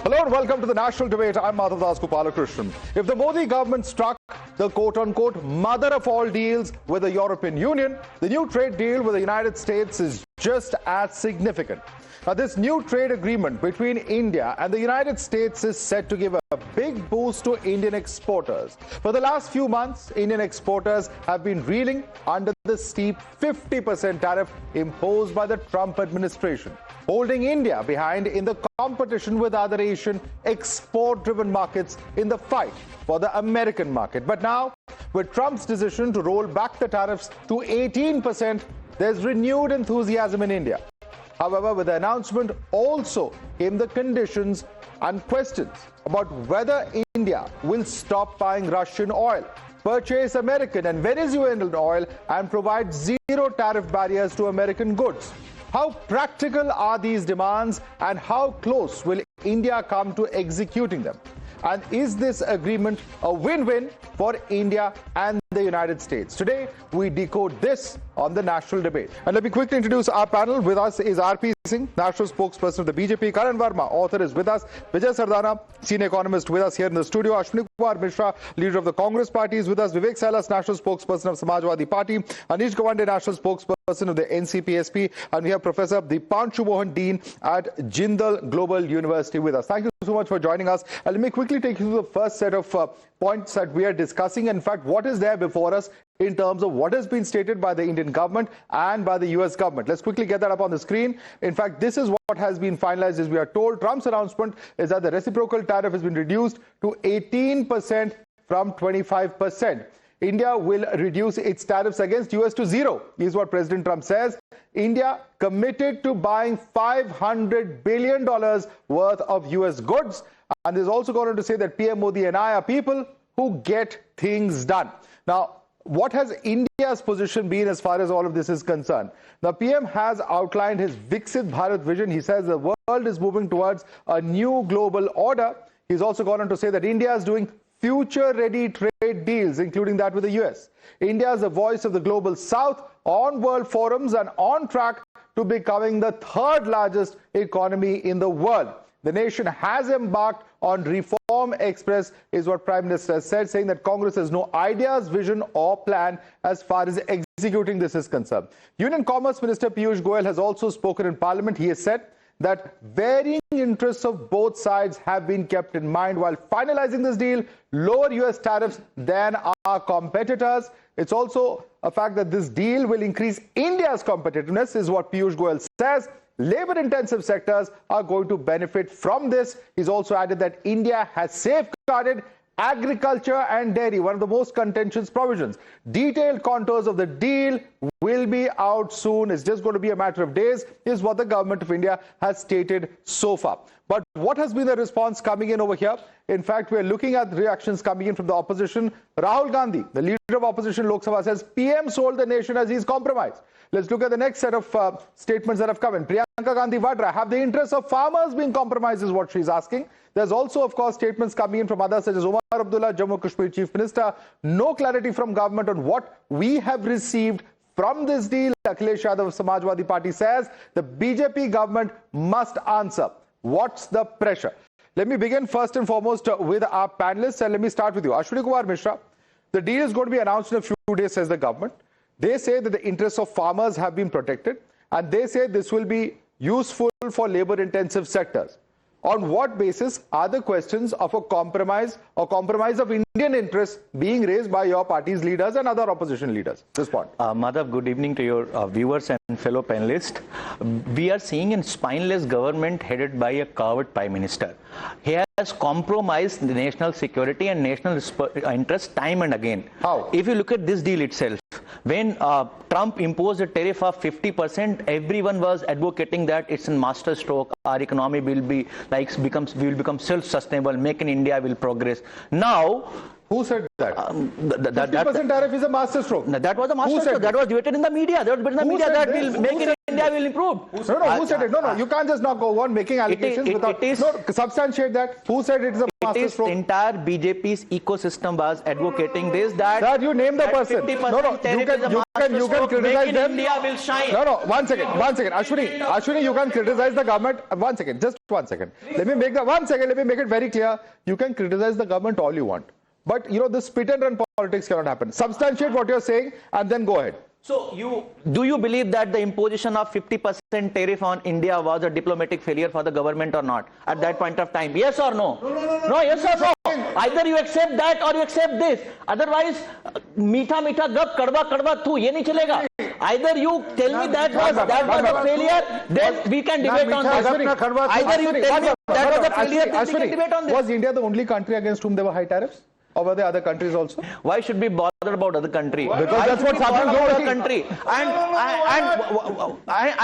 Hello and welcome to the national debate. I'm Madhavdas G. If the Modi government struck the quote-unquote mother of all deals with the European Union, the new trade deal with the United States is just as significant. Now, this new trade agreement between India and the United States is set to give a big boost to Indian exporters. For the last few months, Indian exporters have been reeling under the steep 50% tariff imposed by the Trump administration, holding India behind in the competition with other Asian export-driven markets in the fight for the American market. But now, with Trump's decision to roll back the tariffs to 18%, there's renewed enthusiasm in India. However, with the announcement also came the conditions and questions about whether India will stop buying Russian oil, purchase American and Venezuelan oil, and provide zero tariff barriers to American goods. How practical are these demands, and how close will India come to executing them? And is this agreement a win-win for India and the United States? Today, we decode this on the national debate. And let me quickly introduce our panel. With us is R.P. Singh, national spokesperson of the BJP. Karan Verma, author, is with us. Vijay Sardana, senior economist, with us here in the studio. Ashwini Kumar Mishra, leader of the Congress party, is with us. Vivek Sailas, national spokesperson of Samajwadi Party. Anish Gawande, national spokesperson of the NCPSP. And we have Professor Dipanshu Mohan, Dean at Jindal Global University, with us. Thank you so much for joining us. And let me quickly take you through the first set of points that we are discussing. In fact, what is there before us in terms of what has been stated by the Indian government and by the US government. Let's quickly get that up on the screen. In fact, this is what has been finalized, as we are told. Trump's announcement is that the reciprocal tariff has been reduced to 18% from 25%. India will reduce its tariffs against US to zero, is what President Trump says. India committed to buying $500 billion worth of US goods. And there's also going on to say that PM Modi and I are people who get things done. Now, what has India's position been as far as all of this is concerned? The PM has outlined his Viksit Bharat vision. He says the world is moving towards a new global order. He's also gone on to say that India is doing future-ready trade deals, including that with the US. India is the voice of the global South on world forums and on track to becoming the third largest economy in the world. The nation has embarked on Reform Express, is what Prime Minister said, saying that Congress has no ideas, vision or plan as far as executing this is concerned. Union Commerce Minister Piyush Goyal has also spoken in Parliament. He has said that varying interests of both sides have been kept in mind while finalizing this deal, lower US tariffs than our competitors. It's also a fact that this deal will increase India's competitiveness, is what Piyush Goyal says. Labor-intensive sectors are going to benefit from this. He's also added that India has safeguarded agriculture and dairy, one of the most contentious provisions. Detailed contours of the deal will be out soon. It's just going to be a matter of days, is what the government of India has stated so far. But what has been the response coming in over here? In fact, we're looking at reactions coming in from the opposition. Rahul Gandhi, the leader of opposition Lok Sabha, says PM sold the nation as he's compromised. Let's look at the next set of statements that have come in. Priyanka Gandhi Vadra, have the interests of farmers been compromised, is what she's asking. There's also, of course, statements coming in from others such as Omar Abdullah, Jammu Kashmir Chief Minister. No clarity from government on what we have received from this deal. Akhilesh Yadav of Samajwadi Party says the BJP government must answer. What's the pressure? Let me begin first and foremost with our panelists, and let me start with you. Ashwini Kumar Mishra, the deal is going to be announced in a few days, says the government. They say that the interests of farmers have been protected, and they say this will be useful for labor-intensive sectors. On what basis are the questions of a compromise or compromise of Indian interests being raised by your party's leaders and other opposition leaders? Respond. Madhav, good evening to your viewers and fellow panelists. We are seeing a spineless government headed by a coward Prime Minister. He has compromised the national security and national interest time and again. How? If you look at this deal itself, when Trump imposed a tariff of 50%, everyone was advocating that it's a master stroke. Our economy will be will become self-sustainable. Make in India will progress. Now, who said that? 50% tariff is a master stroke. That was a master stroke. That was debated in the media. That was debated in the media that will make in India will improve. Who said it? No, you can't just not go on making allegations without substantiate that. Who said it is a master is stroke? entire BJP's ecosystem was advocating this, that... Sir, you name the person. 50% tariff You can criticize them. India will shine. No, one second. Ashwini, you can criticize the government. One second, just 1 second. Let me make it very clear. You can criticize the government all you want. But, the spit and run politics cannot happen. Substantiate what you're saying and then go ahead. So, do you believe that the imposition of 50% tariff on India was a diplomatic failure for the government or not at that point of time? Yes or no? No, yes or no? Either you accept that or you accept this. Otherwise, meetha gap, kadwa thu, ye nahi chalega. Either you tell me that was a failure, then we can debate on this. Either you tell me that was a failure, then we can debate on this. Was India the only country against whom there were high tariffs? Or were there other countries also? Why should we bother about other country? Because that's what's happening globally. Country.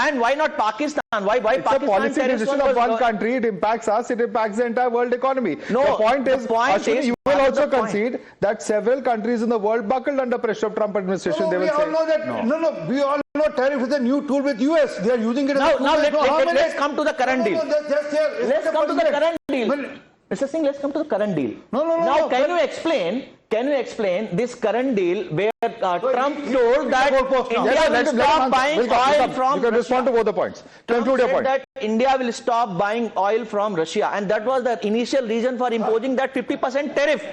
And why not Pakistan? Why it's Pakistan? It's a policy decision of one country. It impacts us. It impacts the entire world economy. No, the point is, Ashwini, you will also concede that several countries in the world buckled under pressure of Trump administration. We all know that. We all know tariff is a new tool with US. They are using it as a tool. Now let's come to the current deal. Let's come to the current deal. Mr. Singh, let's come to the current deal. Now, can you explain this current deal where Trump told that India will stop buying oil from Russia? You can respond to both the points. Conclude your point. That India will stop buying oil from Russia, and that was the initial reason for imposing that 50% tariff.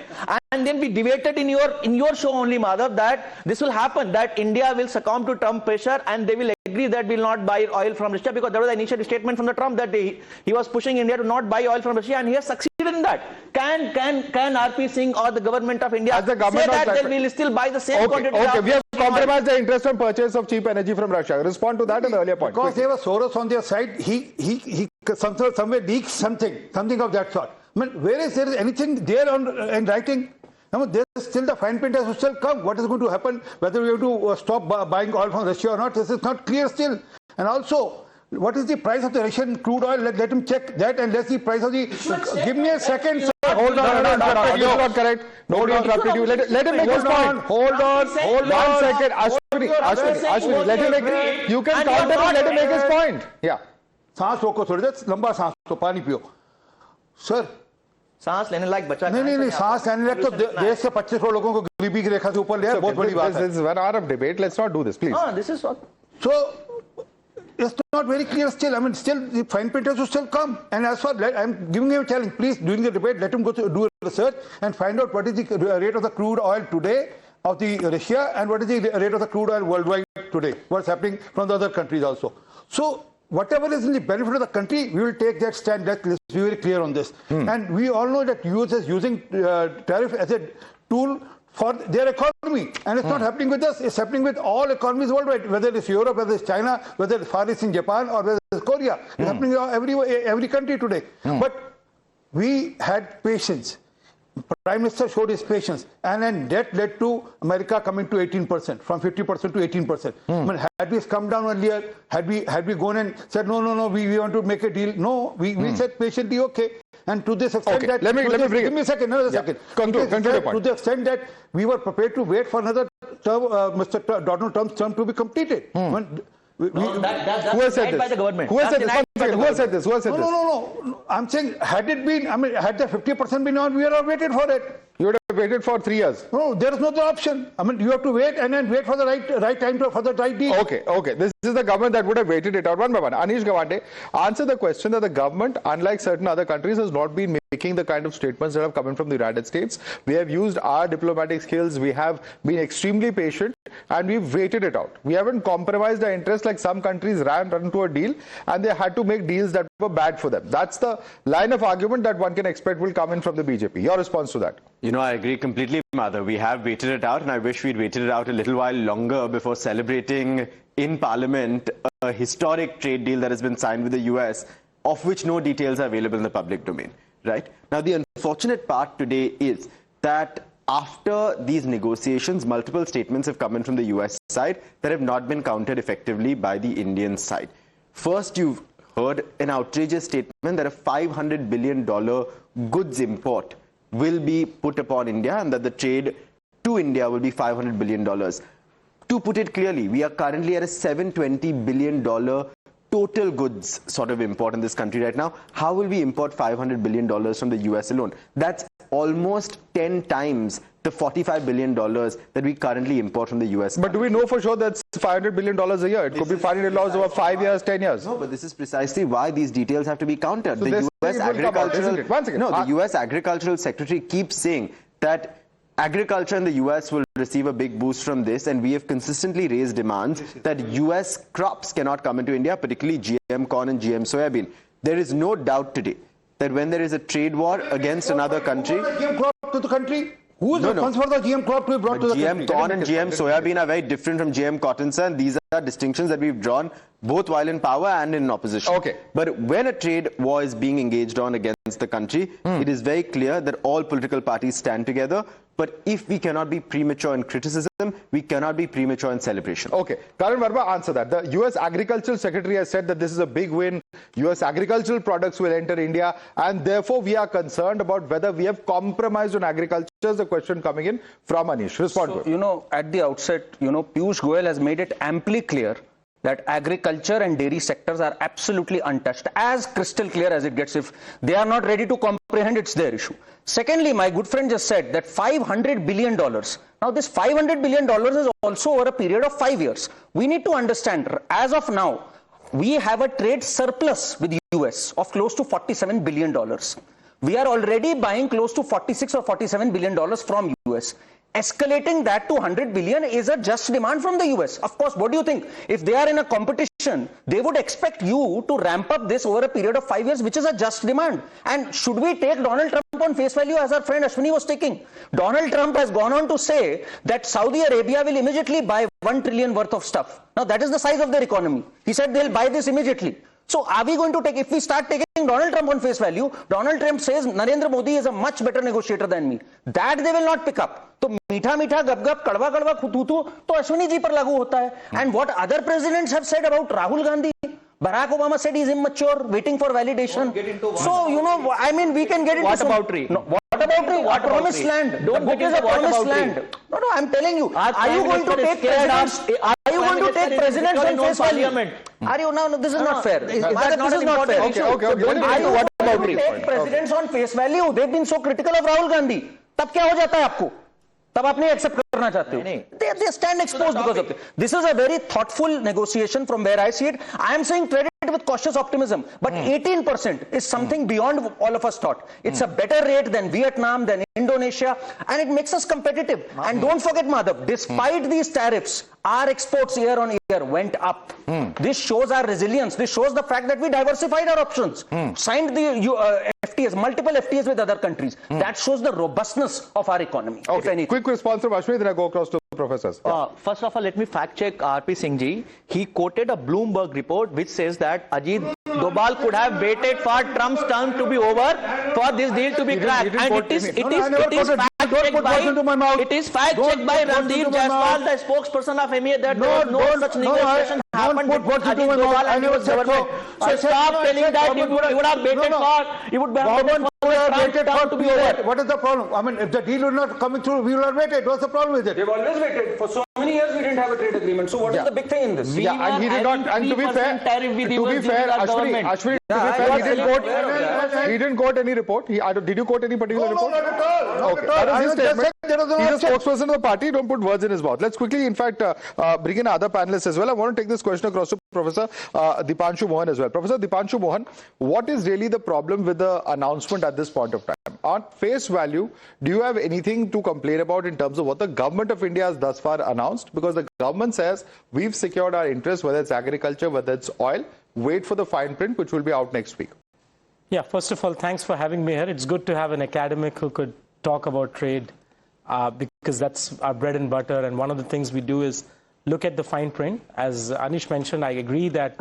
And then we debated in your show only, Madhav, that this will happen, that India will succumb to Trump pressure and they will agree that we will not buy oil from Russia, because there was an initial statement from the Trump that he was pushing India to not buy oil from Russia, and he has succeeded in that. Can RP Singh or the government of India say that we will still buy the same quantity? Okay, we have compromised the interest on purchase of cheap energy from Russia. Respond to that in the earlier point. Because they were Soros on their side, he somewhere leaked something of that sort. I mean, there is anything there in writing? There is still the fine print has to still come. What is going to happen? Whether we have to stop buying oil from Russia or not, this is not clear still. And also, what is the price of the Russian crude oil? Let him check that, and let's see the price of the... Give me a second, sir. Hold on. This is not correct. Nobody interrupted you. Let him make his point. Hold on. 1 second. Ashwini, let him make... You can counter and let him make his point. Yeah. सांस रोको थोड़ी देर, लंबा सांस लो, पानी पियो. Sir. सांस लेने लायक बचा नहीं सांस लेने लायक तो देश के 25 करोड़ लोगों को गरीबी की रेखा से ऊपर ले, बहुत बड़ी बात है. This is 1 hour of debate. Let's not do this, please. This is what. So it's not very clear still. I mean, still the fine print has to still come. And as far I'm giving him a challenge, please, during the debate, let him go to do research and find out what is the rate of the crude oil today of the Russia, and what is the rate of the crude oil worldwide today. What's happening from the other countries also. So whatever is in the benefit of the country, we will take that stand. Let's be very clear on this. And we all know that US is using tariff as a tool for their economy. And it's not happening with us. It's happening with all economies worldwide, whether it's Europe, whether it's China, whether it's Far East in Japan, or whether it's Korea. It's happening in every country today. But we had patience. Prime Minister showed his patience, and then that led to America coming to 18%, from 50% to 18%. I mean, had we come down earlier, had we gone and said, no, we want to make a deal. No, we said patiently, okay. And to this extent that... Let me bring give me a second, another second. Conclude your point. To the extent that we were prepared to wait for another term, Mr. Donald Trump's term to be completed. Who has said this? By the government. Who has said this? Who has said this? No. I'm saying, had it been, had the 50% been on, we would have waited for it. You would have waited for 3 years. No, there is no other option. You have to wait and then wait for the right time for the right deal. Okay. This is the government that would have waited it out one by one. Anish Gawande, answer the question that the government, unlike certain other countries, has not been making the kind of statements that have come in from the United States. We have used our diplomatic skills. We have been extremely patient, and we've waited it out. We haven't compromised our interests like some countries ran to a deal, and they had to make deals that were bad for them. That's the line of argument that one can expect will come in from the BJP. Your response to that? I agree completely, Madhav. We have waited it out, and I wish we'd waited it out a little while longer before celebrating in Parliament a historic trade deal that has been signed with the US, of which no details are available in the public domain. Right? Now, the unfortunate part today is that after these negotiations, multiple statements have come in from the US side that have not been countered effectively by the Indian side. First, you've heard an outrageous statement that a $500 billion goods import will be put upon India, and that the trade to India will be $500 billion. To put it clearly, we are currently at a $720 billion total goods sort of import in this country right now. How will we import $500 billion from the US alone? That's almost 10 times the $45 billion that we currently import from the US. But do we know for sure that's $500 billion a year? It could be $500 over 5 years, 10 years. No, but this is precisely why these details have to be countered. So the US agricultural, the US agricultural secretary keeps saying that agriculture in the US will receive a big boost from this, and we have consistently raised demands that US crops cannot come into India, particularly GM corn and GM soybean. There is no doubt today that when there is a trade war against another country, GM crop to the country. Who is responsible for the GM crop to be brought to the country? GM corn and GM soybean are very different from GM cotton, sir, and these are distinctions that we've drawn both while in power and in opposition. Okay. But when a trade war is being engaged on against the country, it is very clear that all political parties stand together. But if we cannot be premature in criticism, we cannot be premature in celebration. Okay. Karan Verma, answer that. The US Agricultural Secretary has said that this is a big win. US agricultural products will enter India, and therefore we are concerned about whether we have compromised on agriculture. Is the question coming in from Anish. Respond to it. You know, at the outset, Piyush Goyal has made it amply clear that agriculture and dairy sectors are absolutely untouched, as crystal clear as it gets. If they are not ready to comprehend, it's their issue. Secondly, my good friend just said that $500 billion. Now, this $500 billion is also over a period of 5 years. We need to understand, as of now, we have a trade surplus with the US of close to $47 billion. We are already buying close to $46 or $47 billion from US. Escalating that to 100 billion is a just demand from the US. Of course, what do you think? If they are in a competition, they would expect you to ramp up this over a period of 5 years, which is a just demand. And should we take Donald Trump on face value, as our friend Ashwini was taking? Donald Trump has gone on to say that Saudi Arabia will immediately buy 1 trillion worth of stuff. Now, that is the size of their economy. He said they'll buy this immediately. So are we going to take, if we start taking Donald Trump on face value, Donald Trump says Narendra Modi is a much better negotiator than me. That they will not pick up. So मीठा मीठा गप गप कड़वा कड़वा खुतूतू तो अश्विनी जी पर लागू होता है. And what other presidents have said about Rahul Gandhi, Barack Obama said he's immature, waiting for validation. So, I mean, we can get into whataboutery. No, whataboutery? What promised land? Don't what get is a into promised whataboutery. land? No, I'm telling you. Are you going to take presidents? Are you going to take presidents on face value? Are you? No, this is not fair. This is not fair. Okay. Are you going to take presidents on face value? They've been so critical of Rahul Gandhi. तब क्या हो जाता है आपको? तब आप नहीं accept करना चाहते हो. They stand exposed because of it. This is a very thoughtful negotiation from where I see it. I am saying tread it with cautious optimism, but 18% is something beyond all of us thought. It's a better rate than Vietnam, than Indonesia, and it makes us competitive. And don't forget, Madhav, despite these tariffs, our exports year on year went up. This shows our resilience. This shows the fact that we diversified our options, signed the FTAs, multiple FTAs with other countries. That shows the robustness of our economy. Okay. If anything. Quick response from Ashwini, then I go across to professors. Yeah. First of all, let me fact check RP Singh ji. He quoted a Bloomberg report which says that Ajit Doval could have waited for Trump's term to be over for this deal to be cracked. And it is fact checked by Randeep Jaiswal, the spokesperson of MEA, that no such negotiation happened with Ajit Doval and his government. So stop telling that you would have waited for Trump's term to be over. What is the problem? I mean, if the deal will not come through, we will not wait it. What's the problem with it? They've always waited. For so many years, we didn't have a trade agreement. So what is the big thing in this? Yeah, and he did not. And to be fair, Ashwini, he didn't quote any report. Did you quote any particular report? No, not at all. Okay. That is his statement. He's a spokesperson of the party. Don't put words in his mouth. Let's quickly, in fact, bring in other panelists as well. I want to take this question across to Professor Dipanshu Mohan as well. Professor Dipanshu Mohan, what is really the problem with the announcement at this point of time? On face value, do you have anything to complain about in terms of what the government of India has thus far announced? Because the government says we've secured our interests, whether it's agriculture, whether it's oil. Wait for the fine print, which will be out next week. Yeah, first of all, thanks for having me here. It's good to have an academic who could talk about trade because that's our bread and butter. And one of the things we do is look at the fine print. As Anish mentioned, I agree that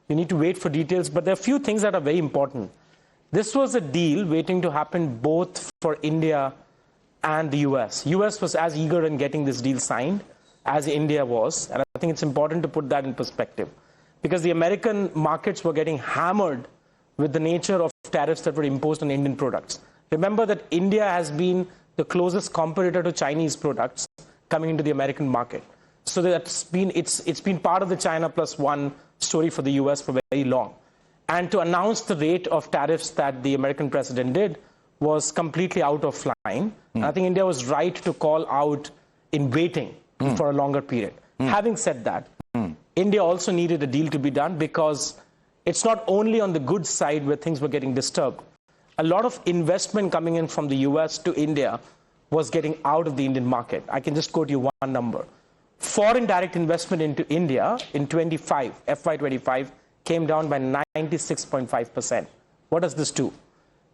you need to wait for details, but there are a few things that are very important. This was a deal waiting to happen both for India and the US. US was as eager in getting this deal signed as India was. And I think it's important to put that in perspective because the American markets were getting hammered with the nature of tariffs that were imposed on Indian products. Remember that India has been the closest competitor to Chinese products coming into the American market. So it's been part of the China plus one story for the US for very long. And to announce the rate of tariffs that the American president did was completely out of line. And I think India was right to call out in waiting for a longer period. Having said that, India also needed a deal to be done because it's not only on the goods side where things were getting disturbed. A lot of investment coming in from the US to India was getting out of the Indian market. I can just quote you one number. Foreign direct investment into India in FY25 came down by 96.5%. What does this do?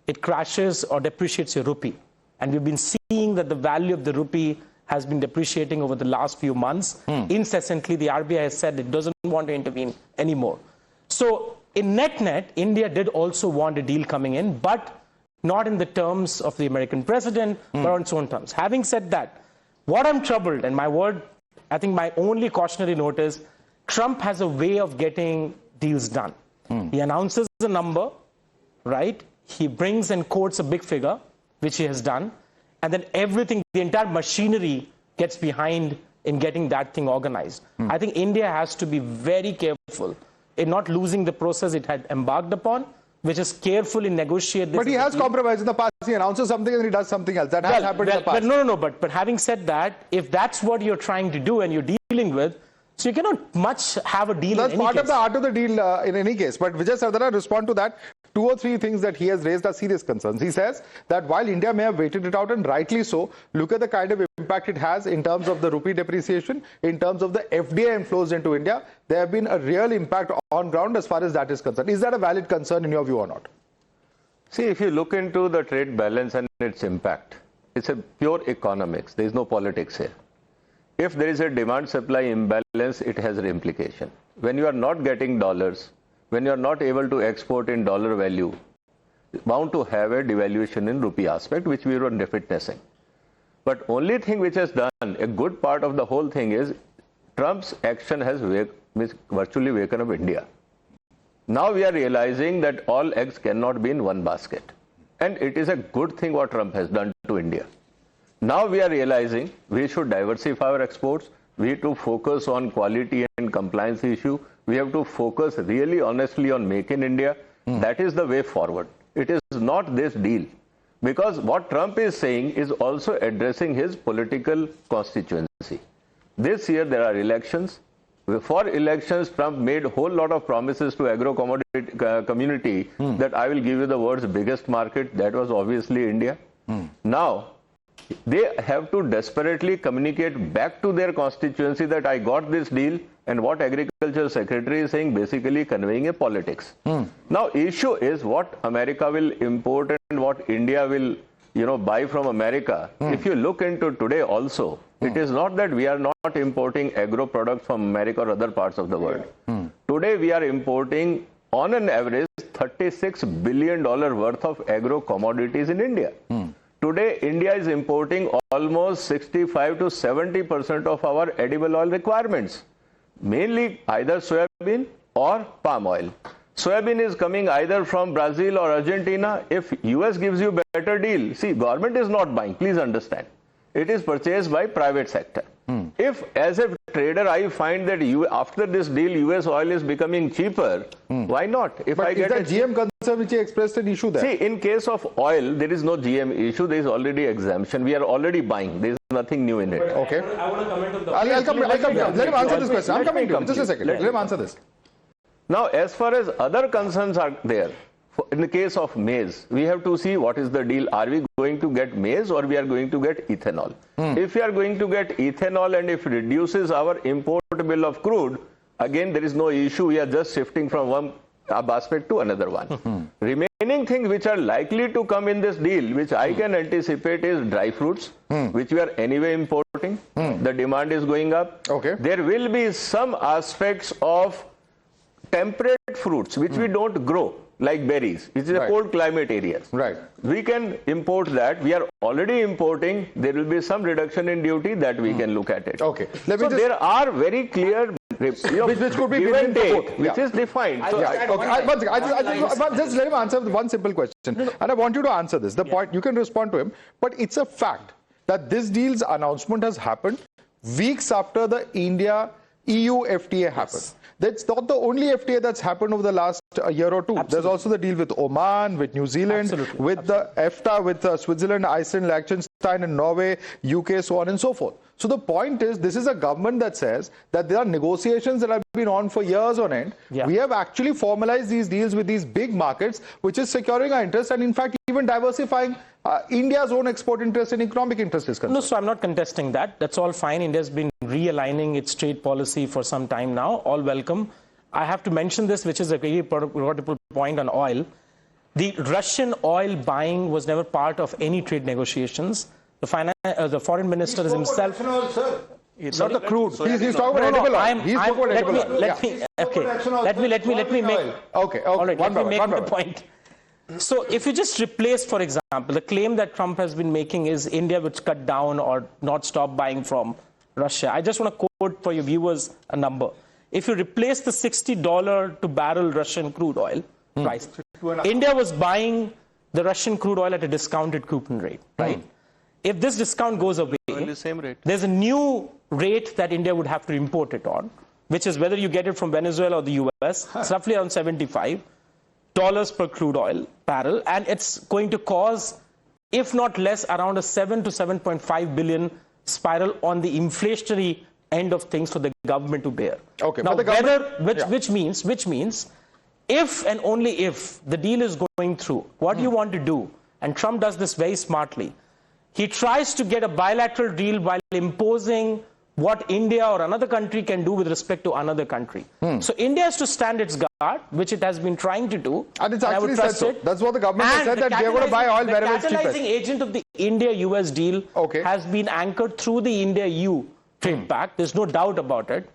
It crashes or depreciates your rupee. And we've been seeing that the value of the rupee has been depreciating over the last few months. Incessantly, the RBI has said it doesn't want to intervene anymore. So in net, India did also want a deal coming in, but not in the terms of the American president, but on its own terms. Having said that, what I'm troubled, and I think my only cautionary note is, Trump has a way of getting deals done. He announces a number, right? He brings and quotes a big figure, which he has done, and then everything, the entire machinery gets behind in getting that thing organized. I think India has to be very careful in not losing the process it had embarked upon, which is carefully negotiate this. But he has compromised in the past. He announces something and he does something else. That has happened in the past. But having said that, if that's what you're trying to do and you're dealing with, so you cannot much have a deal. That's part of the art of the deal in any case. But Vijay Sardana, respond to that. 2 or 3 things that he has raised are serious concerns. He says that while India may have waited it out, and rightly so, look at the kind of impact it has in terms of the rupee depreciation, in terms of the FDI inflows into India. There have been a real impact on ground as far as that is concerned. Is that a valid concern in your view or not? See, if you look into the trade balance and its impact, it's a pure economics. There is no politics here. If there is a demand-supply imbalance, it has an implication. When you are not getting dollars, when you are not able to export in dollar value, bound to have a devaluation in rupee aspect, which we were witnessing. But only thing which has done a good part of the whole thing is Trump's action has virtually waken up India. Now we are realizing that all eggs cannot be in one basket. And it is a good thing what Trump has done to India. Now we are realizing we should diversify our exports. We have to focus on quality and compliance issue. We have to focus really honestly on Make in India. That is the way forward. It is not this deal. Because what Trump is saying is also addressing his political constituency. This year there are elections. For elections, Trump made a whole lot of promises to agro-commodity community that I will give you the world's biggest market. That was obviously India. Now, they have to desperately communicate back to their constituency that I got this deal, and what Agriculture Secretary is saying, basically conveying a politics. Now, issue is what America will import and what India will, buy from America. If you look into today also, it is not that we are not importing agro products from America or other parts of the world. Today we are importing on an average $36 billion worth of agro commodities in India. Today, India is importing almost 65 to 70% of our edible oil requirements, mainly either soybean or palm oil. Soybean is coming either from Brazil or Argentina. If US gives you better deal, see, government is not buying, please understand. It is purchased by private sector. If as a trader I find that after this deal US oil is becoming cheaper, why not? If but I get is that GM concern which he expressed an issue there? See, in case of oil, there is no GM issue. There is already exemption. We are already buying. There is nothing new in it. Okay. I want to comment on the... I'll come to him. Let him answer this question. I'm coming to him. Just a second. Let him answer this. Now, as far as other concerns are there, in the case of maize, we have to see what is the deal. Are we going to get maize or we are going to get ethanol? If we are going to get ethanol and if it reduces our import bill of crude, again, there is no issue. We are just shifting from one basket to another one. Remaining things which are likely to come in this deal, which I can anticipate, is dry fruits, which we are anyway importing. The demand is going up. Okay. There will be some aspects of temperate fruits which we don't grow, like berries, which is a cold climate areas. Right. We can import that. We are already importing. There will be some reduction in duty that we can look at it. Okay. There are very clear which could be give and take, which yeah. is defined. So just let him answer one simple question. And I want you to answer this. The point, you can respond to him, but it's a fact that this deal's announcement has happened weeks after the India-EU FTA happened. That's not the only FTA that's happened over the last a year or two. Absolutely. There's also the deal with Oman, with New Zealand, Absolutely. with the EFTA, with Switzerland, Iceland, Liechtenstein, and Norway, UK, so on and so forth. So the point is, this is a government that says that there are negotiations that have been on for years on end. Yeah. We have actually formalized these deals with these big markets, which is securing our interests and in fact even diversifying India's own export interest and economic interest is concerned. No, so I'm not contesting that. That's all fine. India's been realigning its trade policy for some time now. All welcome. I have to mention this, which is a very important point on oil. The Russian oil buying was never part of any trade negotiations. The foreign minister is himself. Sir. It's not the crude. He's talking about edible oil. Let me make. Okay. All right, One let me by make one. the point. So if you just replace, for example, the claim that Trump has been making is India would cut down or not stop buying from Russia. I just want to quote for your viewers a number. If you replace the $60 to barrel Russian crude oil price, India was buying the Russian crude oil at a discounted coupon rate, right? If this discount goes away, there's a new rate that India would have to import it on, which is whether you get it from Venezuela or the US, it's roughly around $75 per crude oil barrel, and it's going to cause, if not less, around a 7 to 7.5 billion spiral on the inflationary end of things for the government to bear. Okay, now but the government, which means if and only if the deal is going through, what do you want to do? And Trump does this very smartly. He tries to get a bilateral deal while imposing what India or another country can do with respect to another country. So India has to stand its guard, which it has been trying to do. And it's actually said so. That's what the government has said, that they're going to buy oil wherever it's cheapest. The catalyzing agent of the India-US deal has been anchored through the India-EU trade pact. There's no doubt about it,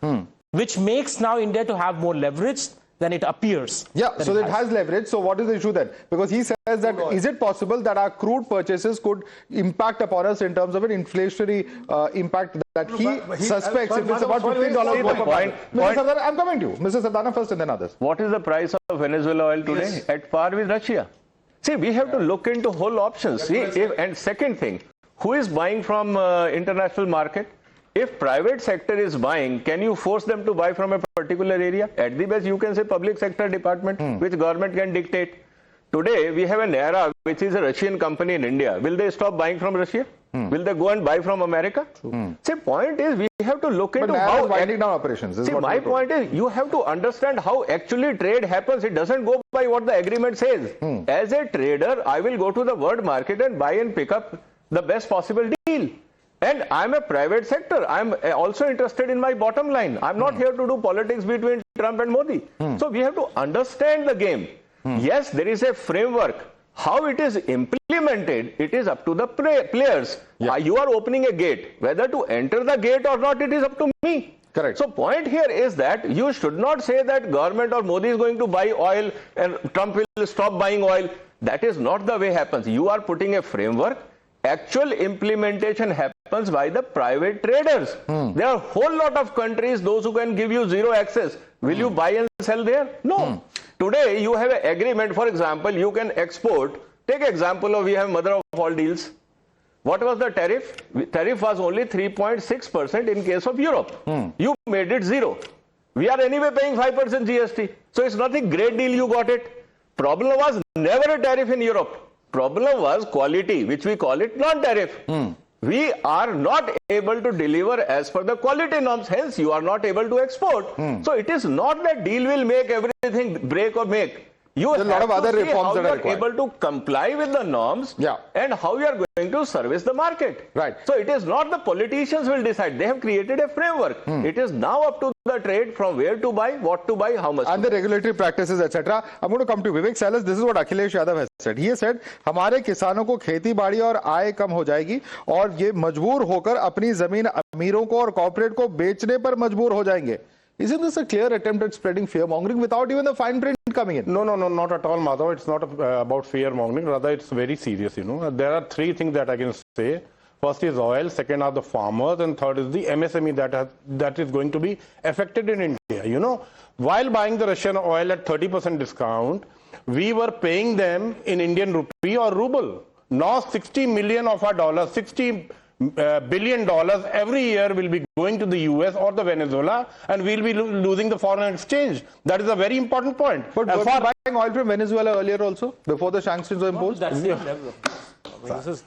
which makes now India to have more leverage than it appears. Yeah, so it has leverage. So what is the issue then? Because he says that is it possible that our crude purchases could impact upon us in terms of an inflationary impact that he suspects if it's about $15 per barrel. Mr. Sardana, I'm coming to you. Mr. Sardana first and then others. What is the price of Venezuela oil today? At par with Russia. See, we have to look into whole options. See, and second thing, who is buying from international market? If private sector is buying, can you force them to buy from a particular area? At the best, you can say public sector department, which government can dictate. Today, we have an era which is a Russian company in India. Will they stop buying from Russia? Will they go and buy from America? See, point is, we have to look into how winding down operations. See, my point is, you have to understand how actually trade happens. It doesn't go by what the agreement says. As a trader, I will go to the world market and buy and pick up the best possible deal. And I'm a private sector. I'm also interested in my bottom line. I'm not here to do politics between Trump and Modi. So we have to understand the game. Yes, there is a framework. How it is implemented, it is up to the players. You are opening a gate. Whether to enter the gate or not, it is up to me. Correct. So point here is that you should not say that government or Modi is going to buy oil and Trump will stop buying oil. That is not the way it happens. You are putting a framework. Actual implementation happens by the private traders. There are a whole lot of countries, those who can give you zero access. Will you buy and sell there? No. Today, you have an agreement. For example, you can export. Take example of, we have mother of all deals. What was the tariff? Tariff was only 3.6% in case of Europe. You made it zero. We are anyway paying 5% GST. So it's nothing great deal, you got it. Problem was never a tariff in Europe. Problem was quality, which we call it non-tariff. We are not able to deliver as per the quality norms, hence you are not able to export. So it is not that deal will make everything break or make. You have a lot of other reforms that are able to comply with the norms and how you are going to service the market. Right. So it is not the politicians will decide. They have created a framework. It is now up to the trade from where to buy, what to buy, how much. And the regulatory practices, etc. I'm going to come to Vivek Salas. This is what Akhilesh Yadav has said. He has said, हमारे किसानों को खेती बाड़ी और आय कम हो जाएगी और ये मजबूर होकर अपनी जमीन अमीरों को और कॉर्पोरेट को बेचने पर मजबूर हो जाएंगे. Isn't this a clear attempt at spreading fear-mongering without even the fine print coming in? No, not at all, Madhav. It's not about fear-mongering. Rather, it's very serious, There are three things that I can say. First is oil, second are the farmers, and third is the MSME that is going to be affected in India. While buying the Russian oil at 30% discount, we were paying them in Indian rupee or ruble. Now 60 million of our dollars, 60 billion every year will be going to the US or the Venezuela, and we'll be losing the foreign exchange. That is a very important point. But were we buying oil from Venezuela earlier also, before the sanctions were imposed?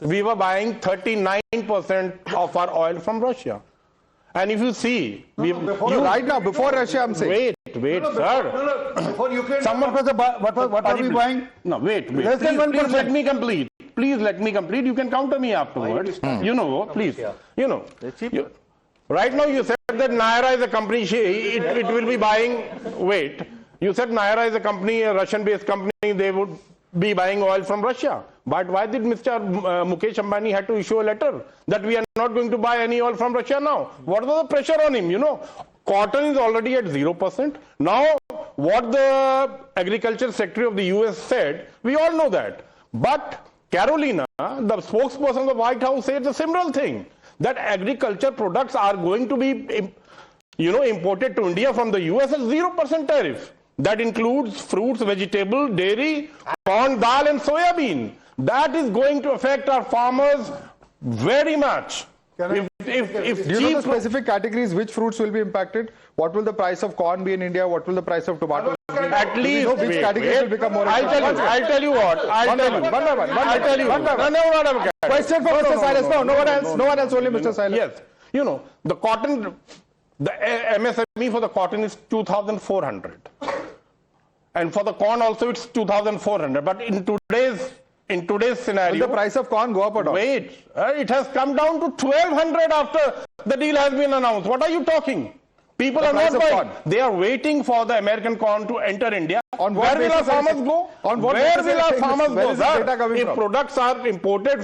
We were buying 39% of our oil from Russia. And if you see, right now, before Russia, I'm saying. Wait, sir. Before Ukraine, Someone what are we buying? No, wait. Less than 1%. Please let me complete. Please let me complete. You can counter me afterwards. You know, please. You know. Right now you said that Naira is a company, it will be buying, wait. You said Naira is a company, a Russian-based company, they would be buying oil from Russia. But why did Mr. Mukesh Ambani had to issue a letter that we are not going to buy any oil from Russia now? What was the pressure on him, you know? Cotton is already at 0%. Now, what the Agriculture Secretary of the US said, we all know that. But Carolina, the spokesperson of the White House, said the similar thing, that agriculture products are going to be, imported to India from the US at 0% tariff. That includes fruits, vegetables, dairy, corn, dal, and soya bean. That is going to affect our farmers very much. Do you know the specific categories, which fruits will be impacted? What will the price of corn be in India? What will the price of tomato be? At least, know which categories will become more impacted? I'll tell you what. Question for Mr. Silas. No one else, only Mr. Silas. Yes. You know, the cotton, the MSME for the cotton is 2,400. And for the corn also it's 2,400. But in today's scenario, will the price of corn go up or down? Wait, it has come down to 1,200 after the deal has been announced. What are you talking? People are not buying. They are waiting for the American corn to enter India. On what Where will our farmers go? On what Where will our farmers go? If from? Products are imported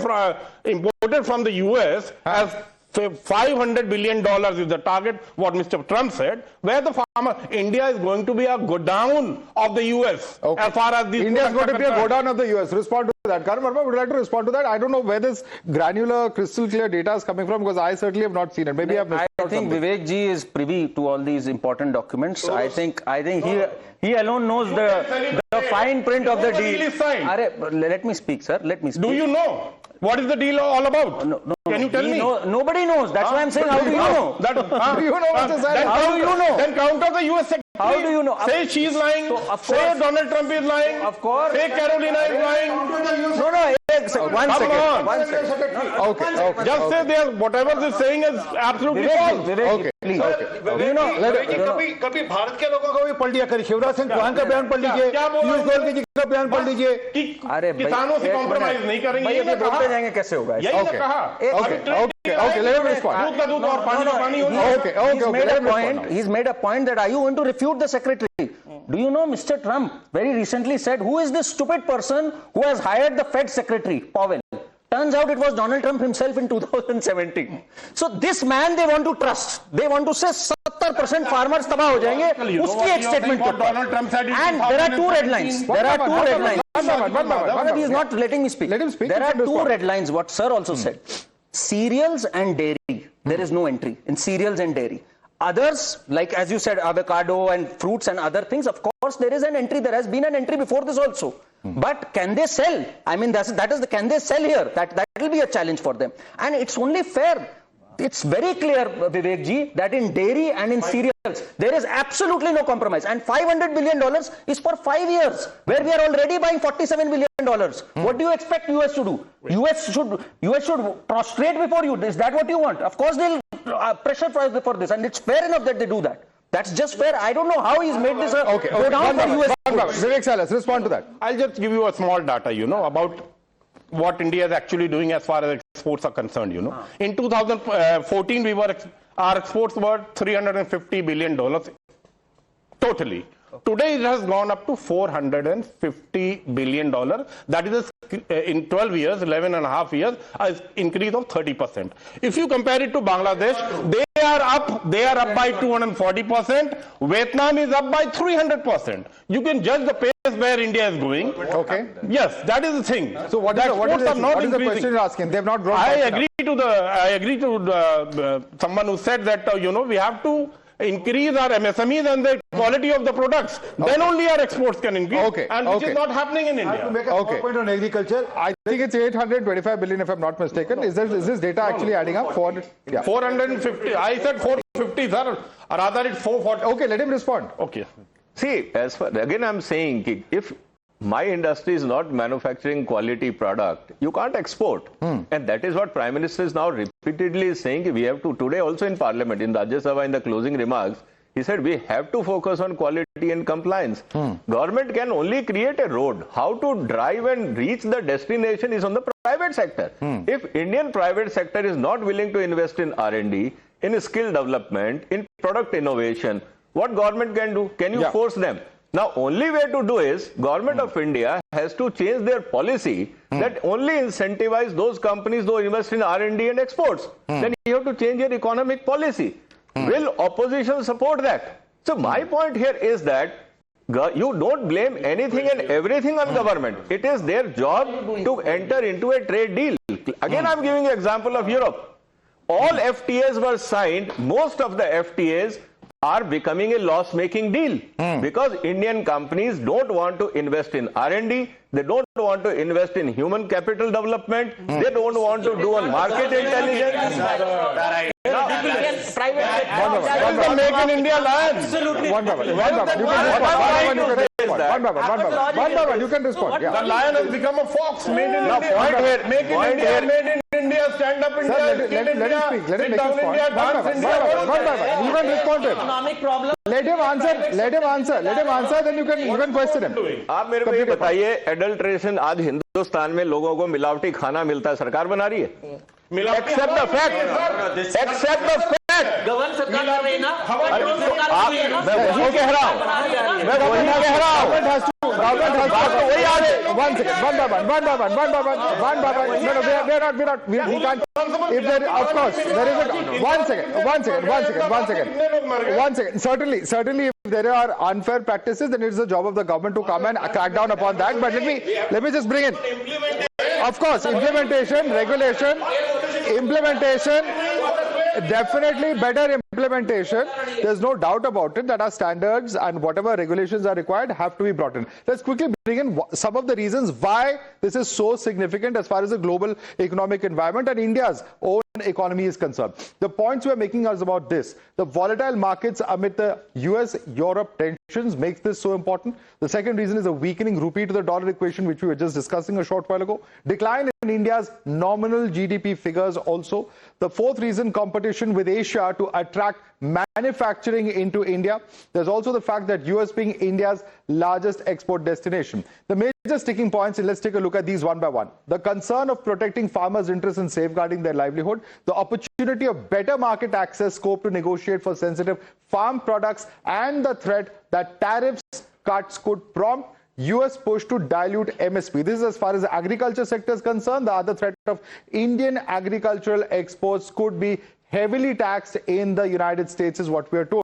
from the US as $500 billion is the target, what Mr. Trump said, where the farmer, India is going to be a go down of the US. Okay. As far as these India is going to be a go down of the US. Respond to that. Karan Verma, would you like to respond to that? I don't know where this granular, crystal clear data is coming from, because I certainly have not seen it. Maybe I've missed out think something. Vivek Ji is privy to all these important documents. I think he alone knows the fine print of the deal. Let me speak, sir. Let me speak. Do you know what is the deal all about? No, Can you tell me? Nobody knows. That's why I'm saying, how do you know? Do you know, Mr. Silas? How do you know? Then counter the US Secretary. How do you know? Say she's lying. So, say Donald Trump is lying. Of course. Say Carolina is lying. No. One second. Okay. Just say there, whatever they're saying is absolutely false. Okay. Please. कभी भारत के लोगों को भी पढ़ लिया करिए, शिवराज सिंह चौहान का बयान पढ़ लीजिए, पीयूष गोयल जी का बयान पढ़ लीजिए. अरे किसानों से कॉम्प्रोमाइज नहीं करेंगे. ये बोलते जाएंगे कैसे होगा? यही कहा. Okay, let him respond. दूध और पानी का पानी होगा. He's made a point that are you going to refute the secretary? Do you know Mr. Trump very recently said, who is this stupid person who has hired the Fed secretary, Powell? Turns out it was Donald Trump himself in 2017. So this man they want to trust. They want to say 70% farmers तबाह हो जाएंगे. उसकी एक statement put. And there are two red lines. There are two red lines. He is not letting me speak. Let him speak. There are two red lines. What Sir also said. Cereals and dairy. There is no entry in cereals and dairy. Others, like as you said, avocado and fruits and other things, of course there is an entry. There has been an entry before this also. But can they sell? I mean, can they sell here? That will be a challenge for them. And it's only fair. It's very clear, Vivek Ji, that in dairy and in cereals, there is absolutely no compromise. And $500 billion is for 5 years, where we are already buying $47 billion. What do you expect US to do? US should prostrate before you. Is that what you want? Of course, they'll pressure for this, and it's fair enough that they do that. That's just fair. I don't know how he's made this go down for US. Vivek Silas, respond to that. I'll just give you a small data, about what India is actually doing as far as exports are concerned, In 2014, our exports were $350 billion totally. Today, it has gone up to $450 billion. That is, in 12 years, 11 and a half years, an increase of 30%. If you compare it to Bangladesh, they are up by 240%. Vietnam is up by 300%. You can judge the pace where India is going. Okay. Yes, that is the thing. So what is the question you're asking? They have not grown. I agree to someone who said that we have to increase our MSMEs and the quality of the products. Then only our exports can increase. Okay. And which is not happening in I have to India. make a small point on agriculture. I think it's 825 billion, if I'm not mistaken. Is this data actually adding up? 400? Yeah. 450. I said 450, sir. Rather, it's 440. Okay, let him respond. Okay. See, as far, again, I'm saying if my industry is not manufacturing quality product, you can't export. And that is what Prime Minister is now repeatedly saying. We have to, today also in Parliament, in Rajya Sabha, in the closing remarks, he said we have to focus on quality and compliance. Government can only create a road. How to drive and reach the destination is on the private sector. If Indian private sector is not willing to invest in R&D, in skill development, in product innovation, what government can do? Can you force them? Now, only way to do is Government of India has to change their policy that only incentivize those companies who invest in R&D and exports. Then you have to change your economic policy. Will opposition support that? So my point here is that you don't blame anything and everything on government. It is their job to enter into a trade deal. Again, I'm giving you an example of Europe. All FTAs were signed. Most of the FTAs are becoming a loss-making deal because Indian companies don't want to invest in R&D, they don't want to invest in human capital development, they don't want to do on market intelligence. Make in India land. Absolutely. One by one. You can respond. The lion has become a fox. Made in India. Make in India. Made in India. Stand up India. Let him speak. Let him make his point. India. Dance India. One by one. You can respond to him. Economic problem. Let him answer. Then you can question him. आप मेरे को ये बताइए, adulteration आज हिंदुस्तान में लोगों को मिलावटी खाना मिलता है, सरकार बना रही है? Accept the fact. Accept the fact. Governor सरकार कर रही है ना? मैं वही कह रहा हूँ. Government has to. Wait, one second. One by one. No, we're not. We can't. If there, of course, there is a. One second. Certainly, if there are unfair practices, then it's the job of the government to come and crack down upon that. But let me just bring in. Of course, implementation, regulation, definitely better implementation. There's no doubt about it that our standards and whatever regulations are required have to be brought in. Let's quickly bring in some of the reasons why this is so significant as far as the global economic environment and India's own economy is concerned. The points we're making are about this. The volatile markets amid the US-Europe tensions makes this so important. The second reason is a weakening rupee to the dollar equation, which we were just discussing a short while ago. Decline in India's nominal GDP figures also. The fourth reason, competition with Asia to attract manufacturing into India. There's also the fact that US being India's largest export destination. The major sticking points, and let's take a look at these one by one. The concern of protecting farmers' interests and safeguarding their livelihood. The opportunity of better market access, scope to negotiate for sensitive farm products, and the threat that tariffs cuts could prompt US push to dilute MSP. This is as far as the agriculture sector is concerned. The other threat of Indian agricultural exports could be heavily taxed in the United States is what we are told.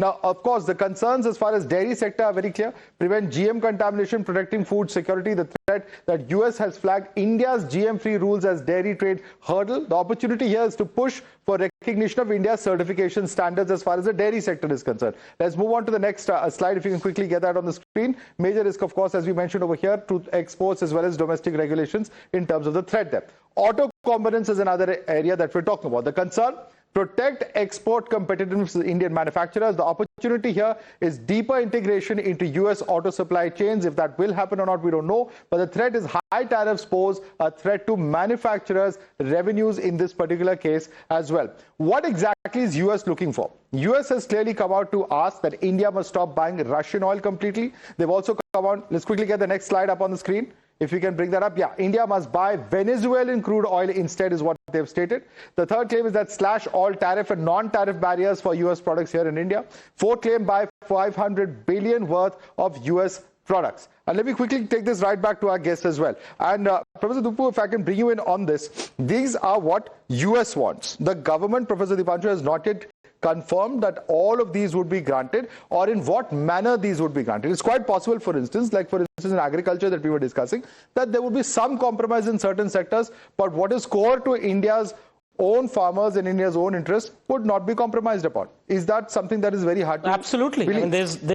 Now, of course, the concerns as far as dairy sector are very clear. Prevent GM contamination, protecting food security. The threat that US has flagged India's GM-free rules as dairy trade hurdle. The opportunity here is to push for recognition of India's certification standards as far as the dairy sector is concerned. Let's move on to the next slide, if you can quickly get that on the screen. Major risk, of course, as we mentioned over here, to exports as well as domestic regulations in terms of the threat there. Auto components is another area that we're talking about. The concern, protect export competitiveness of Indian manufacturers. The opportunity here is deeper integration into US auto supply chains. If that will happen or not, we don't know. But the threat is high tariffs pose a threat to manufacturers' revenues in this particular case as well. What exactly is US looking for? US has clearly come out to ask that India must stop buying Russian oil completely. They've also come out, let's quickly get the next slide up on the screen. If you can bring that up. Yeah, India must buy Venezuelan crude oil instead is what they've stated. The third claim is that slash all tariff and non-tariff barriers for US products here in India. Fourth claim, buy 500 billion worth of US products. And let me quickly take this right back to our guests as well. And Professor Dupu, if I can bring you in on this, these are what US wants. The government, Professor Dipanshu, has not yet confirmed that all of these would be granted or in what manner these would be granted. It's quite possible, for instance, in agriculture that we were discussing, that there would be some compromise in certain sectors, but what is core to India's own farmers in India's own interest would not be compromised upon. Is that something that is very hard to Absolutely. believe? I mean,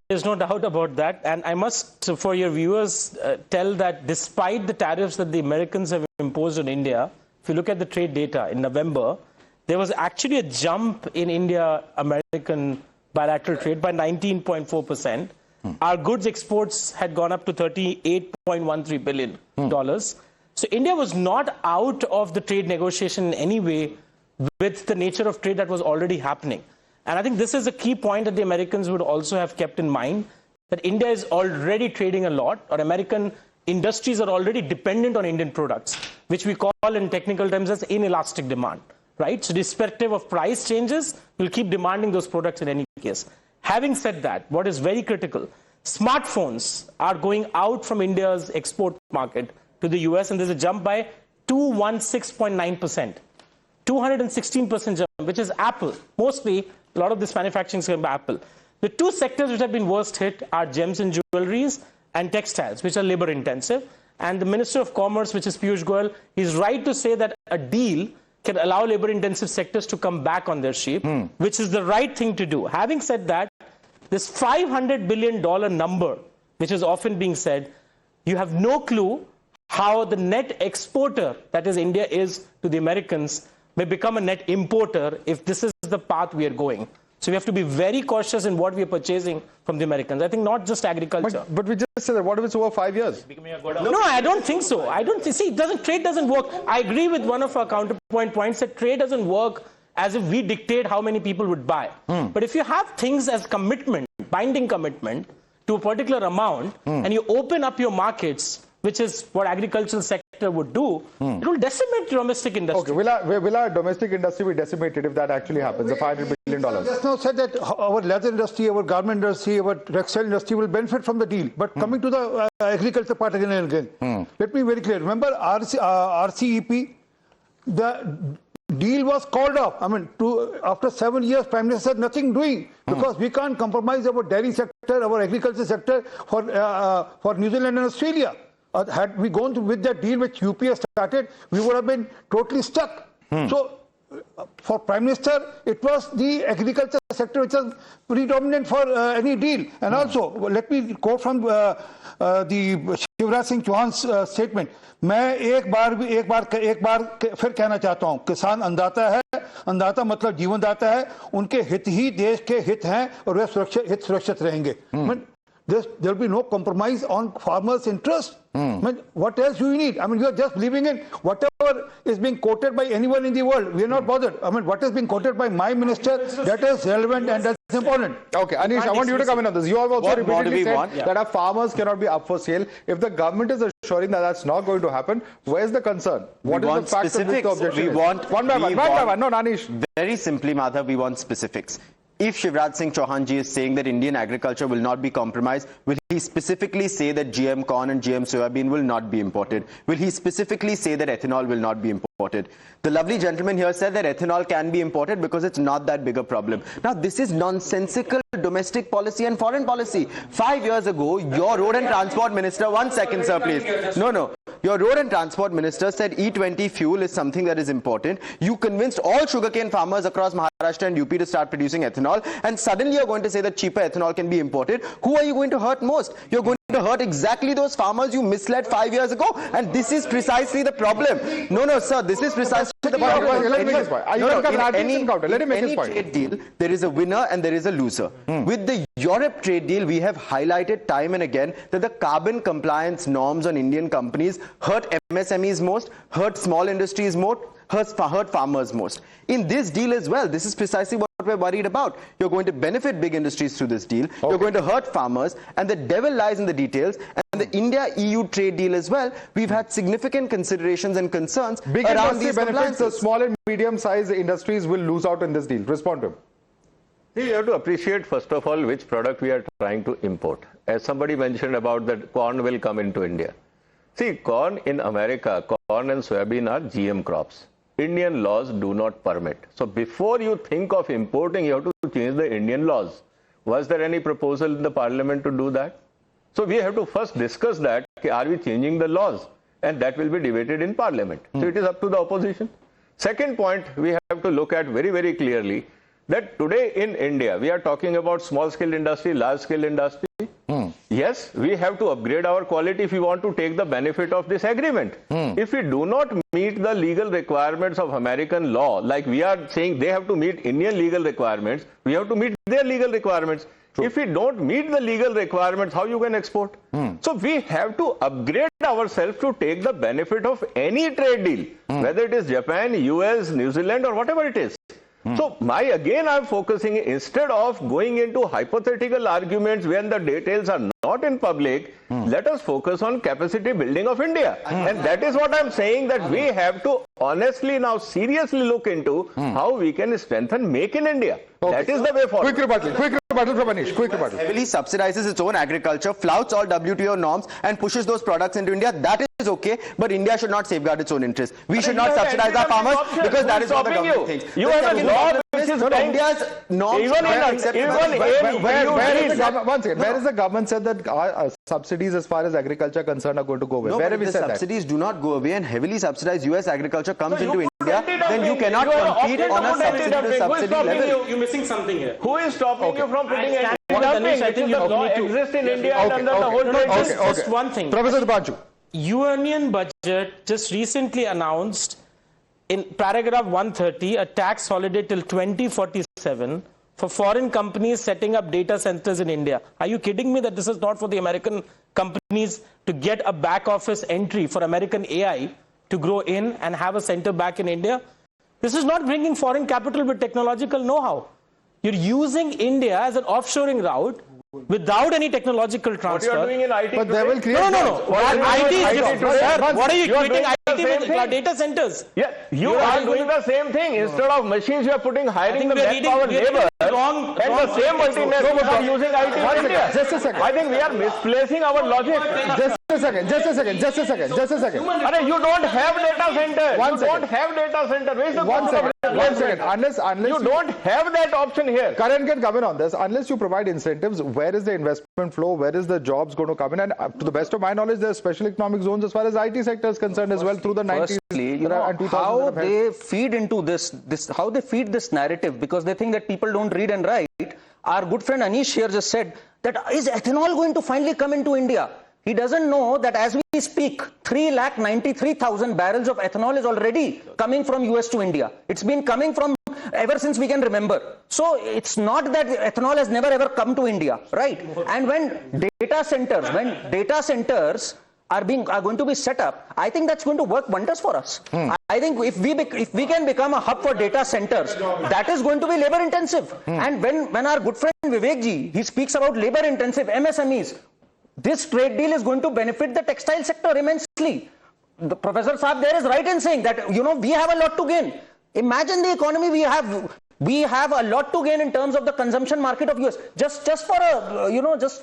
there's no doubt about that. And I must, for your viewers, tell that despite the tariffs that the Americans have imposed on India, if you look at the trade data in November, there was actually a jump in India-American bilateral trade by 19.4%. Our goods exports had gone up to $38.13 billion. So India was not out of the trade negotiation in any way with the nature of trade that was already happening. And I think this is a key point that the Americans would also have kept in mind, that India is already trading a lot, or American industries are already dependent on Indian products, which we call in technical terms as inelastic demand, right? So irrespective of price changes, we'll keep demanding those products in any case. Having said that, what is very critical, smartphones are going out from India's export market to the US, and there's a jump by 216.9%, 216% jump, which is Apple. Mostly, a lot of this manufacturing is going by Apple. The two sectors which have been worst hit are gems and jewelries and textiles, which are labor intensive. And the Minister of Commerce, which is Piyush Goyal, he's right to say that a deal can allow labor intensive sectors to come back on their sheep, which is the right thing to do. Having said that, this $500 billion number, which is often being said, you have no clue how the net exporter, that is India, is to the Americans, may become a net importer if this is the path we are going. So we have to be very cautious in what we are purchasing from the Americans. I think not just agriculture. But we just said that. What if it's over 5 years? No, I don't think so. I don't see. Trade doesn't work. I agree with one of our counterpoint points that trade doesn't work as if we dictate how many people would buy. But if you have things as commitment, binding commitment to a particular amount, and you open up your markets, which is what agricultural sector would do, it will decimate domestic industry. Okay, will our domestic industry be decimated if that actually happens, the $500 billion? Just now said that our leather industry, our garment industry, our textile industry will benefit from the deal. But coming to the agriculture part again and again, let me be very clear. Remember RCEP, the deal was called off. I mean, after 7 years, Prime Minister said nothing doing, because we can't compromise our dairy sector, our agriculture sector for New Zealand and Australia. Had we gone with that deal which UPA started, we would have been totally stuck. So, for Prime Minister, it was the agriculture sector which was predominant for any deal. And also, let me quote from the Shivraj Singh Chauhan's statement. मैं एक बार फिर कहना चाहता हूँ, किसान अन्नदाता है, अन्नदाता मतलब जीवनदाता है, उनके हित ही देश के हित हैं और वे सुरक्षित रहेंगे. There will be no compromise on farmers' interest. What else do you need? I mean, you are just believing in whatever is being quoted by anyone in the world. We are not bothered. I mean, what is being quoted by my minister, that is relevant and that's important. Okay, Anish, I want you to come in on this. You have also repeatedly said that our farmers cannot be up for sale. If the government is assuring that that's not going to happen, where's the concern? What is the fact of which the objection is? One by one. No, Anish. Very simply, Madhav, we want specifics. If Shivraj Singh Chauhan ji is saying that Indian agriculture will not be compromised, will he specifically say that GM corn and GM soybean will not be imported? Will he specifically say that ethanol will not be imported? The lovely gentleman here said that ethanol can be imported because it's not that big a problem. Now, this is nonsensical domestic policy and foreign policy. 5 years ago, your road and transport minister, 1 second, sir, please. No. Your road and transport minister said E20 fuel is something that is important. You convinced all sugarcane farmers across Maharashtra and UP to start producing ethanol, and suddenly you're going to say that cheaper ethanol can be imported. Who are you going to hurt most? You're going to hurt exactly those farmers you misled 5 years ago, and this is precisely the problem. No, sir, this is precisely the problem. Let me make his point. Let him make his point. Trade deal, there is a winner and there is a loser. With the Europe trade deal, we have highlighted time and again that the carbon compliance norms on Indian companies hurt MSMEs most, hurt small industries most, hurt farmers most. In this deal as well, this is precisely what we're worried about. You're going to benefit big industries through this deal. You're going to hurt farmers, and the devil lies in the details. And the India-EU trade deal as well, we've had significant considerations and concerns big around industry these benefits, the compliances. small and medium-sized industries will lose out in this deal. Respond to him. See, you have to appreciate, first of all, which product we are trying to import. As somebody mentioned about that corn will come into India. See, corn in America, corn and soybean are GM crops. Indian laws do not permit. So before you think of importing, you have to change the Indian laws. Was there any proposal in the parliament to do that? So we have to first discuss that, are we changing the laws? And that will be debated in parliament. So it is up to the opposition. Second point we have to look at very, very clearly that today in India, we are talking about small-scale industry, large-scale industry. Yes, we have to upgrade our quality if we want to take the benefit of this agreement. If we do not meet the legal requirements of American law, like we are saying they have to meet Indian legal requirements, we have to meet their legal requirements. True. If we don't meet the legal requirements, how you can export? So we have to upgrade ourselves to take the benefit of any trade deal, whether it is Japan, US, New Zealand, or whatever it is. So I'm focusing, instead of going into hypothetical arguments when the details are not in public, let us focus on capacity building of India. And that is what I'm saying, that we have to honestly now seriously look into how we can strengthen Make in India. Okay. That is the way forward. Quick rebuttal from Anish. Quick rebuttal. Heavily subsidizes its own agriculture, flouts all WTO norms and pushes those products into India. That is okay, but India should not safeguard its own interests. We should not subsidize our farmers because that is what the government thinks. You have a law which is India's norms. Where is the government said that subsidies as far as agriculture concerned are going to go away? No, where have we the said subsidies do not go away and heavily subsidized US agriculture comes into India, then you cannot compete on a subsidy to subsidy level. You're missing something here. Who is stopping you from putting Anish, I think you law exists in India and under the whole trade. Just one thing. Professor Dipanshu. Union budget just recently announced in paragraph 130 a tax holiday till 2047 for foreign companies setting up data centers in India. Are you kidding me that this is not for the American companies to get a back office entry for American AI to grow in and have a center back in India? This is not bringing foreign capital with technological know-how. You're using India as an offshoring route without any technological transfer. What you are doing in IT But they will create No. IT is different. Sir, what are you creating IT with data centers? Yeah, you are doing the same thing. Instead of machines, you are hiring the manpower labor. Wrong. And the same multinationals are using IT in India. Just a second. I think we are misplacing our logic. Just a second. You don't have data center. Where is the One second. Unless you don't have that option here. Karan can come in on this. Unless you provide incentives, where is the investment flow? Where is the jobs going to come in? And to the best of my knowledge, there are special economic zones as far as IT sector is concerned as well through the 90s. Firstly, you know, how they feed into how they feed this narrative, because they think that people don't read and write. Our good friend Anish here just said that is ethanol going to finally come into India? He doesn't know that as we speak, 393,000 barrels of ethanol is already coming from US to India. It's been coming from ever since we can remember. So it's not that ethanol has never ever come to India, right? And when data centers are going to be set up, I think that's going to work wonders for us. I think if we can become a hub for data centers, that is going to be labor intensive. And when our good friend Vivek Ji, he speaks about labor intensive MSMEs, this trade deal is going to benefit the textile sector immensely. The Professor Saab there is right in saying that, you know, we have a lot to gain. Imagine the economy we have. We have a lot to gain in terms of the consumption market of US. Just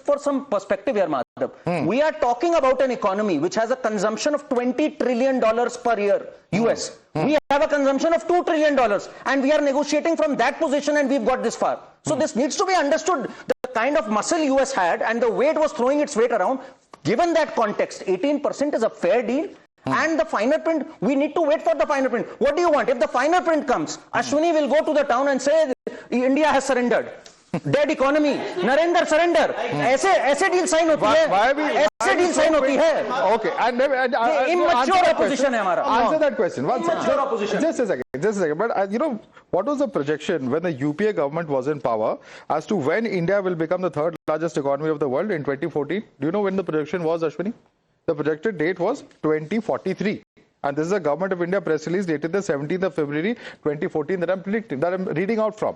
for some perspective here, Madhav. We are talking about an economy which has a consumption of $20 trillion per year, US. We have a consumption of $2 trillion and we are negotiating from that position and we've got this far. So this needs to be understood. The kind of muscle US had and the way it was throwing its weight around, given that context, 18% is a fair deal. And the finer print, we need to wait for the finer print. What do you want? If the finer print comes, Ashwini will go to the town and say, India has surrendered. Dead economy. Narendra surrender. ऐसे deal sign होती है. ऐसे deal sign होती है. Okay. And immature opposition है हमारा. Answer that question. Immature opposition. Just a second. But you know, what was the projection when the UPA government was in power as to when India will become the third largest economy of the world in 2014? Do you know when the projection was, Ashwini? The projected date was 2043. And this is a Government of India press release dated the 17th of February 2014 that I'm reading out from.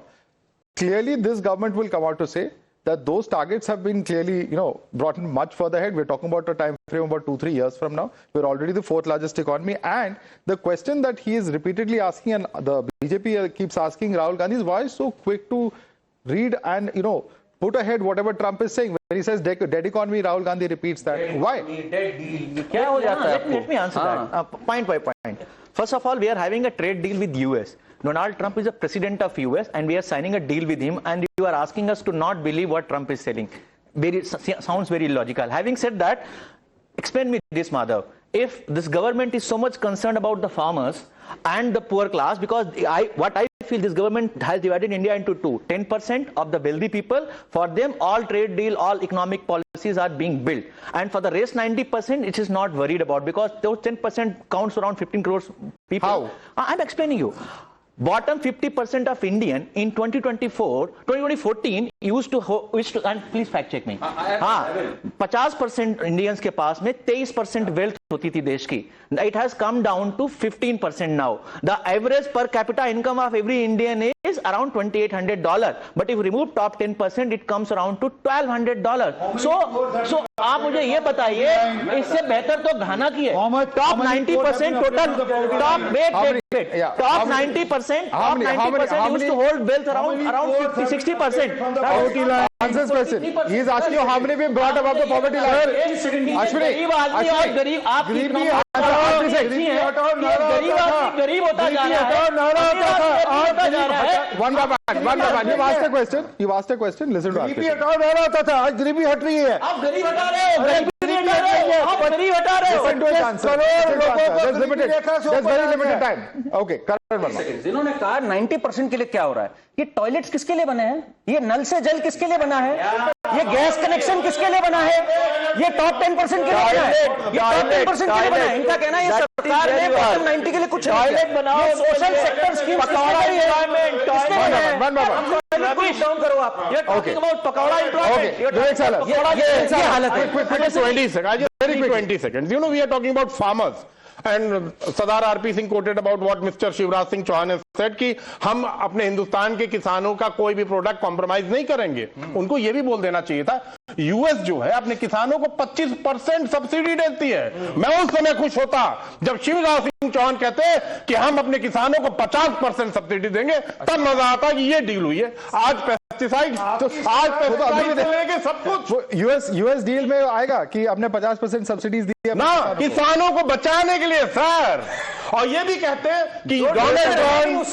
Clearly, this government will come out to say that those targets have been clearly, brought in much further ahead. We're talking about a time frame about 2-3 years from now. We're already the fourth largest economy. And the question that he is repeatedly asking, and the BJP keeps asking Rahul Gandhi, is why so quick to read and, put ahead whatever Trump is saying. When he says dead economy, Rahul Gandhi repeats that. Why? Let me answer that point by point. First of all, we are having a trade deal with US. Donald Trump is the president of US and we are signing a deal with him, and you are asking us to not believe what Trump is saying. Sounds very illogical. Having said that, explain me this, Madhav. if this government is so much concerned about the farmers and the poor class, because what I feel this government has divided India into two. 10% of the wealthy people, for them all trade deal, all economic policies are being built. And for the rest 90%, it is not worried about, because those 10% counts around 15 crores people. How? I'm explaining you. Bottom 50% of Indian in 2014 used to, and please fact check me. 50% Indians के पास में 23% wealth होती थी देश की. It has come down to 15% now. The average per capita income of every Indian is around $2,800. But if you remove top 10%, it comes around to $1,200. So आप मुझे ये बताइए, इससे बेहतर तो घाना की है. Top 90% total. Top wait. Top 90%. Top 90% used to hold wealth around 50-60%. Answer his question. He is asking you how many been brought above the poverty line. Ashwini, गरीब होता जा रहा है. One by one. You've asked a question. Listen to गरीबी हटाओ ना रहा था, आज गरीबी हट रही है. आप गरीब हटा रहे हो. Listen to his answer. There's very limited time. Okay, Karan Verma. जिन्होंने कहा 90% के लिए क्या हो रहा है, ये टॉयलेट्स किसके लिए बने हैं, ये नल से जल किसके लिए बना है, ये गैस कनेक्शन किसके लिए बना है, ये टॉप 10% के लिए बना है, ये टॉप 10% के लिए बना है. इनका कहना है ये सरकार ने बॉटम 90 के लिए कुछ टॉयलेट बनाओ, सोशल सेक्टर स्कीम्स किसके लिए है. करो आप. Okay. ये हालत है. Quick 20 seconds. Very quick 20 seconds. You know, we are talking about farmers. And Sardar R.P. Singh quoted about what Mr. Shivraj Singh Chauhan has said कि हम अपने हिंदुस्तान के किसानों का कोई भी प्रोडक्ट कॉम्प्रोमाइज नहीं करेंगे. उनको ये भी बोल देना चाहिए था, यूएस जो है अपने किसानों को 25% सब्सिडी देती है. मैं उस समय खुश होता जब शिवराज सिंह चौहान कहते कि हम अपने किसानों को 50% सब्सिडी देंगे, तब मजा आता कि ये डील हुई है. आज पेस्टिसाइड लेके सब कुछ यूएस डील में आएगा कि हमने 50% सब्सिडीज दी है ना किसानों को बचाने के लिए सर. और ये भी कहते हैं कि डोनाल्ड ट्रम्प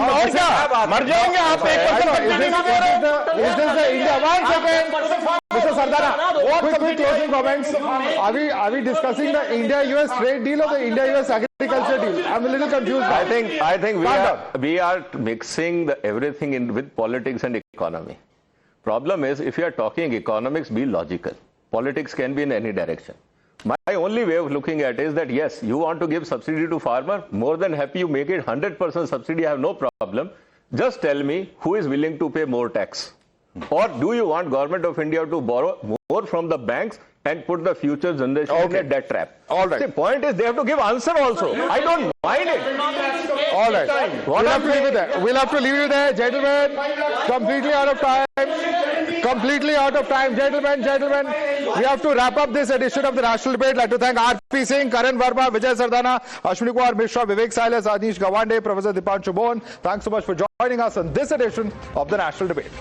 और क्या मर जाएंगे आप. Mr. Sardana, quick closing comments. Are we discussing the India-US trade deal or the India-US agriculture deal? I'm a little confused. I think we are mixing everything in with politics and economy. Problem is, if you are talking economics, be logical. Politics can be in any direction. My only way of looking at it is that yes, you want to give subsidy to farmer, more than happy you make it 100% subsidy, I have no problem. Just tell me who is willing to pay more tax. Or do you want government of India to borrow more from the banks and put the future generation in a debt trap? All right. The point is they have to give answer also. I don't mind it. All right. We'll have to leave it there. Gentlemen, completely out of time. Gentlemen, we have to wrap up this edition of the National Debate. I'd like to thank R.P. Singh, Karan Verma, Vijay Sardana, Ashwini Kumar Mishra, Vivek Silas, Anish Gawande, Professor Dipanshu Bohn. Thanks so much for joining us on this edition of the National Debate.